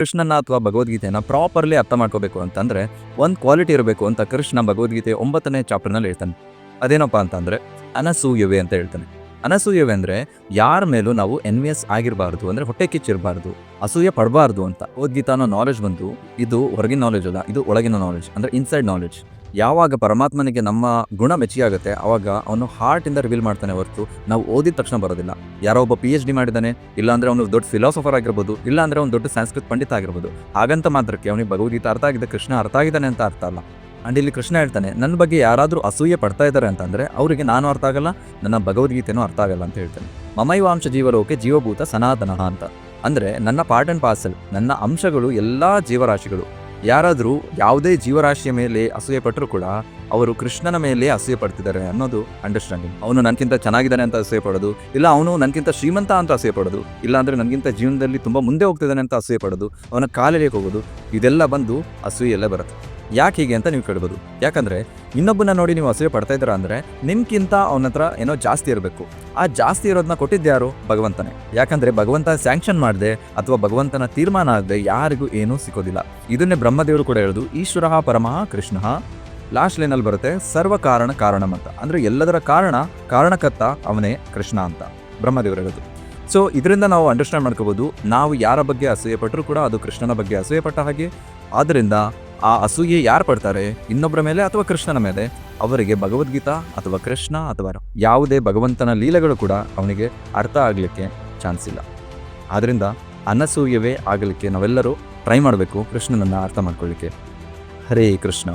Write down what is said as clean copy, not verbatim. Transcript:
ಕೃಷ್ಣನ ಅಥವಾ ಭಗವದ್ಗೀತೆಯನ್ನು ಪ್ರಾಪರ್ಲಿ ಅರ್ಥ ಮಾಡ್ಕೋಬೇಕು ಅಂತಂದರೆ ಒಂದು ಕ್ವಾಲಿಟಿ ಇರಬೇಕು ಅಂತ ಕೃಷ್ಣ ಭಗವದ್ಗೀತೆ 9ನೇ ಚಾಪ್ಟರ್ನಲ್ಲಿ ಹೇಳ್ತಾನೆ. ಅದೇನಪ್ಪ ಅಂತಂದರೆ ಅನಸೂಯವೇ ಅಂತ ಹೇಳ್ತಾನೆ. ಅನಸೂಯವೇ ಅಂದರೆ ಯಾರ ಮೇಲೂ ನಾವು ಎನ್ವಿಯಸ್ ಆಗಿರಬಾರ್ದು, ಅಂದರೆ ಹೊಟ್ಟೆ ಕಿಚ್ಚಿರಬಾರ್ದು, ಅಸೂಯೆ ಪಡಬಾರ್ದು ಅಂತ. ಭಗವದ್ಗೀತಾ ಅನ್ನೋ ನಾಲೆಜ್ ಬಂದು ಇದು ಹೊರಗಿನ ನಾಲೆಜ್ ಅಲ್ಲ, ಇದು ಒಳಗಿನ ನಾಲೆಜ್, ಅಂದರೆ ಇನ್ಸೈಡ್ ನಾಲೆಜ್. ಯಾವಾಗ ಪರಮಾತ್ಮನಿಗೆ ನಮ್ಮ ಗುಣ ಮೆಚ್ಚಿಯಾಗುತ್ತೆ ಆವಾಗ ಅವನು ಹಾರ್ಟಿಂದ ರಿವೀಲ್ ಮಾಡ್ತಾನೆ ಹೊರತು ನಾವು ಓದಿದ ತಕ್ಷಣ ಬರೋದಿಲ್ಲ. ಯಾರೋ ಒಬ್ಬ PhD ಮಾಡಿದ್ದಾನೆ, ಇಲ್ಲಾಂದರೆ ಅವನು ದೊಡ್ಡ ಫಿಲಾಸಫರ್ ಆಗಿರ್ಬೋದು, ಇಲ್ಲಾಂದರೆ ಅವ್ನು ದೊಡ್ಡ ಸಂಸ್ಕೃತ ಪಂಡಿತ ಆಗಿರ್ಬೋದು, ಹಾಗಂತ ಮಾತ್ರಕ್ಕೆ ಅವನಿಗೆ ಭಗವದ್ಗೀತೆ ಅರ್ಥ ಆಗಿದೆ, ಕೃಷ್ಣ ಅರ್ಥ ಆಗಿದ್ದಾನೆ ಅಂತ ಅರ್ಥ ಅಲ್ಲ. ಆ್ಯಂಡ್ ಇಲ್ಲಿ ಕೃಷ್ಣ ಹೇಳ್ತಾನೆ, ನನ್ನ ಬಗ್ಗೆ ಯಾರಾದರೂ ಅಸೂಯೆ ಪಡ್ತಾ ಇದ್ದಾರೆ ಅಂತಂದರೆ ಅವರಿಗೆ ನಾನು ಅರ್ಥ ಆಗಲ್ಲ, ನನ್ನ ಭಗವದ್ಗೀತೆನೂ ಅರ್ಥ ಆಗಲ್ಲ ಅಂತ ಹೇಳ್ತಾನೆ. ಮಮೈವಾಂಶ ಜೀವಲೋಕೆ ಜೀವಭೂತ ಸನಾತನಃ ಅಂತ ಅಂದರೆ ನನ್ನ ಪಾರ್ಟ್ ಆ್ಯಂಡ್ ಪಾರ್ಸಲ್, ನನ್ನ ಅಂಶಗಳು ಎಲ್ಲ ಜೀವರಾಶಿಗಳು. ಯಾರಾದರೂ ಯಾವುದೇ ಜೀವರಾಶಿಯ ಮೇಲೆ ಅಸೂಯೆ ಪಟ್ಟರೂ ಕೂಡ ಅವರು ಕೃಷ್ಣನ ಮೇಲೆ ಅಸೂಯೆ ಪಡ್ತಿದ್ದಾರೆ ಅನ್ನೋದು ಅಂಡರ್ಸ್ಟ್ಯಾಂಡಿಂಗ್. ಅವನು ನನಗಿಂತ ಚೆನ್ನಾಗಿದ್ದಾನೆ ಅಂತ ಅಸೂಯೆ ಪಡೋದು, ಇಲ್ಲ ಅವನು ನನಗಿಂತ ಶ್ರೀಮಂತ ಅಂತ ಅಸೂಯೆ ಪಡೋದು, ಇಲ್ಲ ಅಂದರೆ ನನಗಿಂತ ಜೀವನದಲ್ಲಿ ತುಂಬ ಮುಂದೆ ಹೋಗ್ತಿದ್ದಾನೆ ಅಂತ ಅಸೂಯೆ ಪಡೋದು, ಅವನ ಕಾಲಿಗೆ ಹೋಗೋದು, ಇದೆಲ್ಲ ಬಂದು ಅಸೂಯೆಲ್ಲೇ ಬರುತ್ತೆ. ಯಾಕೆ ಹೀಗೆ ಅಂತ ನೀವು ಕೇಳ್ಬೋದು. ಯಾಕಂದರೆ ಇನ್ನೊಬ್ಬನ ನೋಡಿ ನೀವು ಅಸೂಯೆ ಪಡ್ತಾ ಇದ್ದೀರಾ ಅಂದರೆ ನಿಮ್ಗಿಂತ ಅವನ ಹತ್ರ ಏನೋ ಜಾಸ್ತಿ ಇರಬೇಕು. ಆ ಜಾಸ್ತಿ ಇರೋದನ್ನ ಕೊಟ್ಟಿದ್ದ್ಯಾರು? ಭಗವಂತನೇ. ಯಾಕಂದರೆ ಭಗವಂತ ಸ್ಯಾಂಕ್ಷನ್ ಮಾಡದೆ ಅಥವಾ ಭಗವಂತನ ತೀರ್ಮಾನ ಆಗದೆ ಯಾರಿಗೂ ಏನೂ ಸಿಗೋದಿಲ್ಲ. ಇದನ್ನೇ ಬ್ರಹ್ಮದೇವರು ಕೂಡ ಹೇಳೋದು, ಈಶ್ವರಃ ಪರಮಃ ಕೃಷ್ಣಃ. ಲಾಸ್ಟ್ ಲೈನಲ್ಲಿ ಬರುತ್ತೆ ಸರ್ವ ಕಾರಣ ಕಾರಣಂ ಅಂತ, ಅಂದರೆ ಎಲ್ಲದರ ಕಾರಣಕರ್ತ ಅವನೇ ಕೃಷ್ಣ ಅಂತ ಬ್ರಹ್ಮದೇವರು ಹೇಳೋದು. ಸೊ ಇದರಿಂದ ನಾವು ಅಂಡರ್ಸ್ಟ್ಯಾಂಡ್ ಮಾಡ್ಕೋಬೋದು, ನಾವು ಯಾರ ಬಗ್ಗೆ ಅಸೂಯೆ ಪಟ್ಟರೂ ಕೂಡ ಅದು ಕೃಷ್ಣನ ಬಗ್ಗೆ ಅಸೂಯೆ ಪಟ್ಟ ಹಾಗೆ. ಆದ್ದರಿಂದ ಆ ಅಸೂಯೆ ಯಾರು ಪಡ್ತಾರೆ ಇನ್ನೊಬ್ಬರ ಮೇಲೆ ಅಥವಾ ಕೃಷ್ಣನ ಮೇಲೆ, ಅವರಿಗೆ ಭಗವದ್ಗೀತಾ ಅಥವಾ ಕೃಷ್ಣ ಅಥವಾ ಯಾವುದೇ ಭಗವಂತನ ಲೀಲೆಗಳು ಕೂಡ ಅವನಿಗೆ ಅರ್ಥ ಆಗಲಿಕ್ಕೆ ಚಾನ್ಸ್ ಇಲ್ಲ. ಆದ್ದರಿಂದ ಅನಸೂಯವೇ ಆಗಲಿಕ್ಕೆ ನಾವೆಲ್ಲರೂ ಟ್ರೈ ಮಾಡಬೇಕು ಕೃಷ್ಣನನ್ನು ಅರ್ಥ ಮಾಡ್ಕೊಳ್ಳಿಕ್ಕೆ. ಹರೇ ಕೃಷ್ಣ.